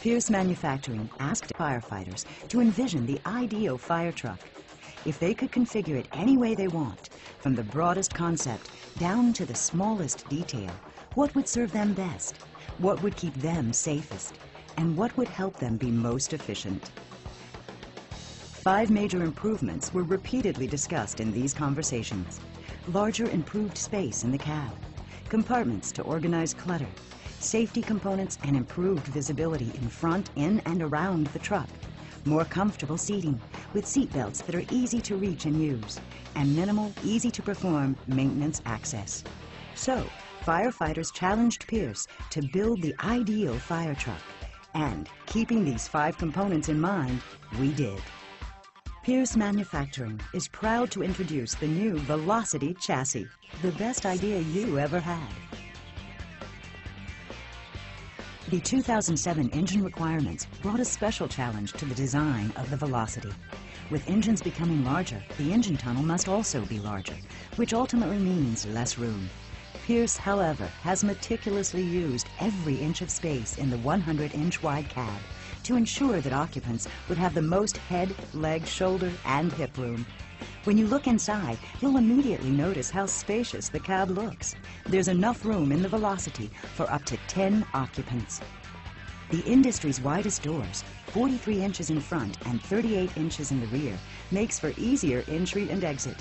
Pierce Manufacturing asked firefighters to envision the ideal fire truck. If they could configure it any way they want, from the broadest concept down to the smallest detail, what would serve them best? What would keep them safest? And what would help them be most efficient? 5 major improvements were repeatedly discussed in these conversations. Larger improved space in the cab, compartments to organize clutter, safety components and improved visibility in front, in and around the truck, more comfortable seating with seat belts that are easy to reach and use, and minimal, easy to perform maintenance access. So, firefighters challenged Pierce to build the ideal fire truck. And, keeping these 5 components in mind, we did. Pierce Manufacturing is proud to introduce the new Velocity chassis, the best idea you ever had. The 2007 engine requirements brought a special challenge to the design of the Velocity. With engines becoming larger, the engine tunnel must also be larger, which ultimately means less room. Pierce, however, has meticulously used every inch of space in the 100-inch wide cab to ensure that occupants would have the most head, leg, shoulder, and hip room. When you look inside, you'll immediately notice how spacious the cab looks. There's enough room in the Velocity for up to 10 occupants. The industry's widest doors, 43 inches in front and 38 inches in the rear, makes for easier entry and exit.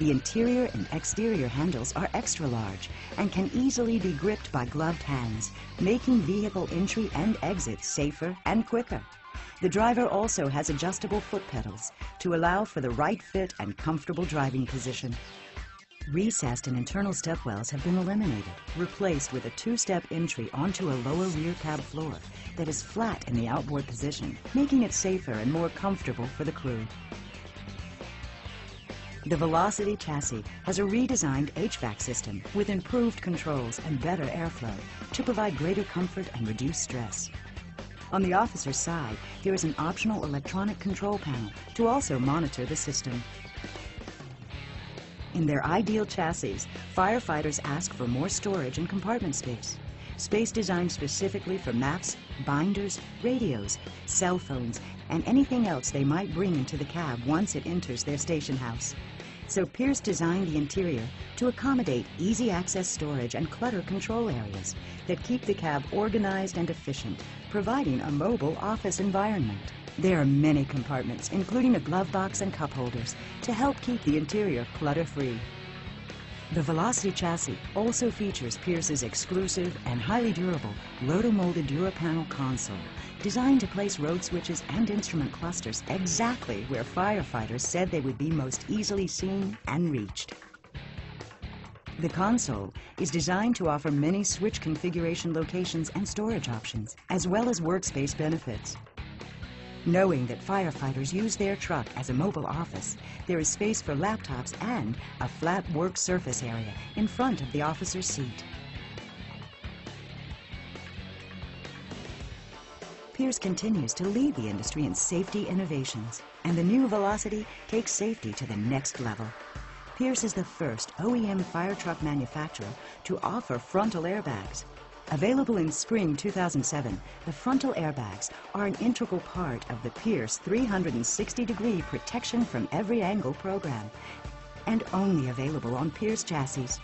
The interior and exterior handles are extra large and can easily be gripped by gloved hands, making vehicle entry and exit safer and quicker. The driver also has adjustable foot pedals to allow for the right fit and comfortable driving position. Recessed and internal stepwells have been eliminated, replaced with a 2-step entry onto a lower rear cab floor that is flat in the outboard position, making it safer and more comfortable for the crew. The Velocity chassis has a redesigned HVAC system with improved controls and better airflow to provide greater comfort and reduce stress. On the officer's side, there is an optional electronic control panel to also monitor the system. In their ideal chassis, firefighters ask for more storage and compartment space. Space designed specifically for maps, binders, radios, cell phones, and anything else they might bring into the cab once it enters their station house. So Pierce designed the interior to accommodate easy access storage and clutter control areas that keep the cab organized and efficient, providing a mobile office environment. There are many compartments, including a glove box and cup holders, to help keep the interior clutter-free. The Velocity chassis also features Pierce's exclusive and highly durable roto-molded DuraPanel console, designed to place road switches and instrument clusters exactly where firefighters said they would be most easily seen and reached. The console is designed to offer many switch configuration locations and storage options, as well as workspace benefits. Knowing that firefighters use their truck as a mobile office, there is space for laptops and a flat work surface area in front of the officer's seat. Pierce continues to lead the industry in safety innovations, and the new Velocity takes safety to the next level. Pierce is the first OEM fire truck manufacturer to offer frontal airbags. Available in spring 2007, the frontal airbags are an integral part of the Pierce 360-degree protection from every angle program, and only available on Pierce chassis.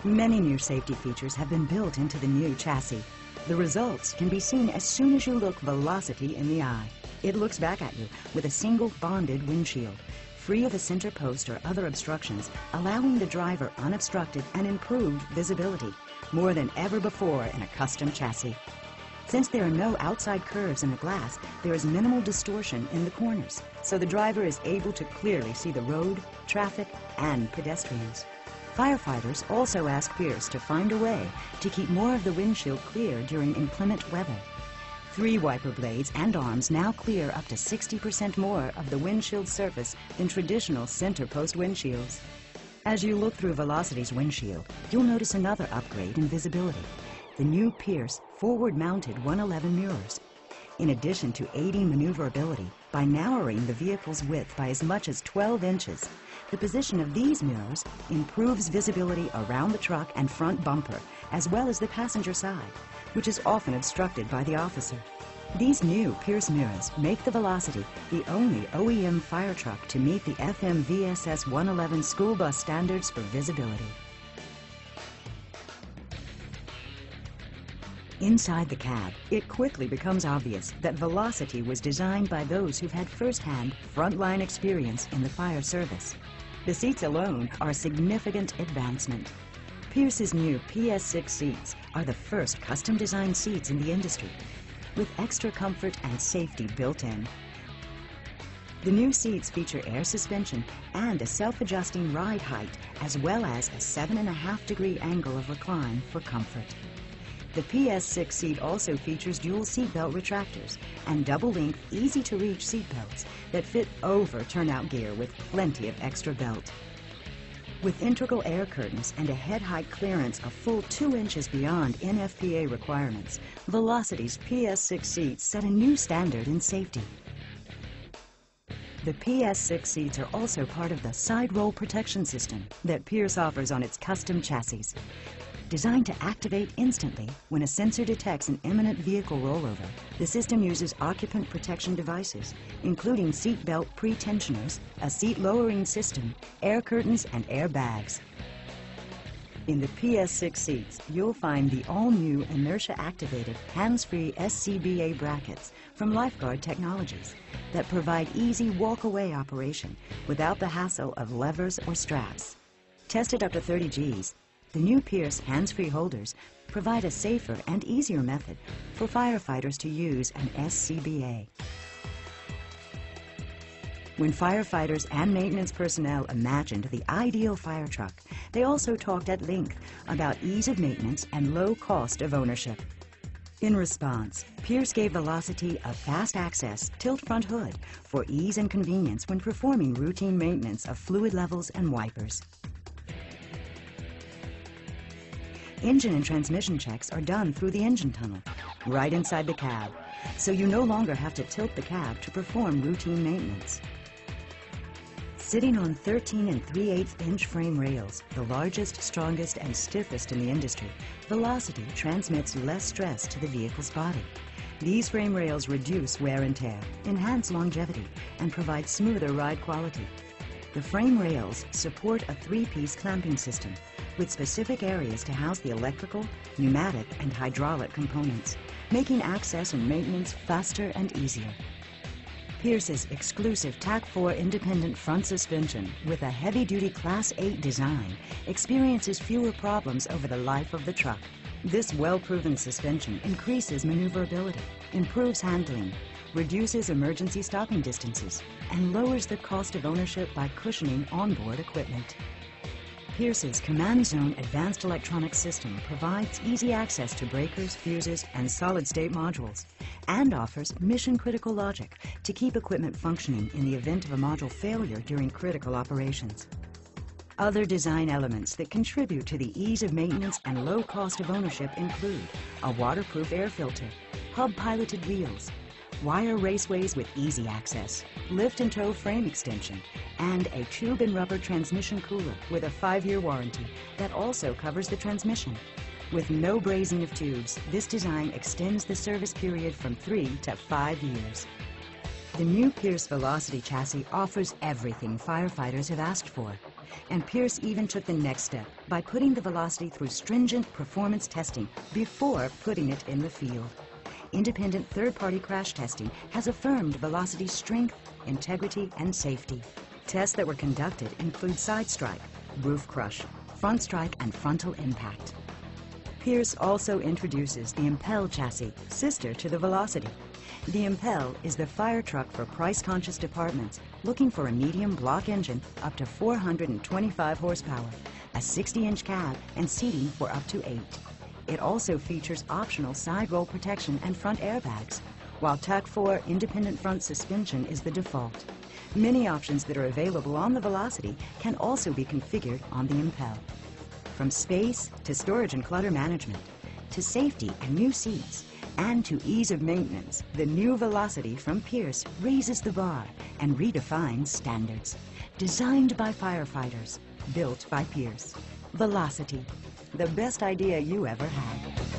Many new safety features have been built into the new chassis. The results can be seen as soon as you look Velocity in the eye. It looks back at you with a single bonded windshield, free of a center post or other obstructions, allowing the driver unobstructed and improved visibility, more than ever before in a custom chassis. Since there are no outside curves in the glass, there is minimal distortion in the corners, so the driver is able to clearly see the road, traffic, and pedestrians. Firefighters also ask Pierce to find a way to keep more of the windshield clear during inclement weather. 3 wiper blades and arms now clear up to 60% more of the windshield surface than traditional center post windshields. As you look through Velocity's windshield, you'll notice another upgrade in visibility: the new Pierce forward-mounted 111 mirrors. In addition to aiding maneuverability by narrowing the vehicle's width by as much as 12 inches, the position of these mirrors improves visibility around the truck and front bumper, as well as the passenger side, which is often obstructed by the officer. These new Pierce mirrors make the Velocity the only OEM fire truck to meet the FMVSS 111 school bus standards for visibility. Inside the cab, it quickly becomes obvious that Velocity was designed by those who've had first-hand, frontline experience in the fire service. The seats alone are a significant advancement. Pierce's new PS6 seats are the first custom-designed seats in the industry, with extra comfort and safety built in. The new seats feature air suspension and a self-adjusting ride height, as well as a 7.5-degree angle of recline for comfort. The PS6 seat also features dual seatbelt retractors and double-length, easy-to-reach seatbelts that fit over turnout gear with plenty of extra belt. With integral air curtains and a head height clearance a full 2 inches beyond NFPA requirements, Velocity's PS6 seats set a new standard in safety. The PS6 seats are also part of the side roll protection system that Pierce offers on its custom chassis. Designed to activate instantly when a sensor detects an imminent vehicle rollover, the system uses occupant protection devices, including seat belt pre-tensioners, a seat lowering system, air curtains, and airbags. In the PS6 seats, you'll find the all-new inertia-activated hands-free SCBA brackets from Lifeguard Technologies that provide easy walk-away operation without the hassle of levers or straps. Tested up to 30 Gs, the new Pierce hands-free holders provide a safer and easier method for firefighters to use an SCBA. When firefighters and maintenance personnel imagined the ideal fire truck, they also talked at length about ease of maintenance and low cost of ownership. In response, Pierce gave Velocity a fast access tilt front hood for ease and convenience when performing routine maintenance of fluid levels and wipers. Engine and transmission checks are done through the engine tunnel, right inside the cab, so you no longer have to tilt the cab to perform routine maintenance. Sitting on 13 3/8-inch frame rails, the largest, strongest, and stiffest in the industry, Velocity transmits less stress to the vehicle's body. These frame rails reduce wear and tear, enhance longevity, and provide smoother ride quality. The frame rails support a 3-piece clamping system with specific areas to house the electrical, pneumatic, and hydraulic components, making access and maintenance faster and easier. Pierce's exclusive TAC-4 independent front suspension with a heavy-duty Class 8 design experiences fewer problems over the life of the truck. This well-proven suspension increases maneuverability, improves handling, reduces emergency stopping distances, and lowers the cost of ownership by cushioning onboard equipment. Pierce's Command Zone Advanced Electronics System provides easy access to breakers, fuses, and solid-state modules, and offers mission-critical logic to keep equipment functioning in the event of a module failure during critical operations. Other design elements that contribute to the ease of maintenance and low cost of ownership include a waterproof air filter, hub-piloted wheels, wire raceways with easy access, lift and tow frame extension, and a tube and rubber transmission cooler with a 5-year warranty that also covers the transmission. With no brazing of tubes, this design extends the service period from 3 to 5 years. The new Pierce Velocity chassis offers everything firefighters have asked for, and Pierce even took the next step by putting the Velocity through stringent performance testing before putting it in the field. Independent third-party crash testing has affirmed Velocity's strength, integrity, and safety. Tests that were conducted include side strike, roof crush, front strike, and frontal impact. Pierce also introduces the Impel chassis, sister to the Velocity. The Impel is the fire truck for price-conscious departments looking for a medium block engine up to 425 horsepower, a 60-inch cab, and seating for up to 8. It also features optional side roll protection and front airbags, while TAC-4 independent front suspension is the default. Many options that are available on the Velocity can also be configured on the Impel. From space to storage and clutter management, to safety and new seats, and to ease of maintenance, the new Velocity from Pierce raises the bar and redefines standards. Designed by firefighters, built by Pierce. Velocity, the best idea you ever had.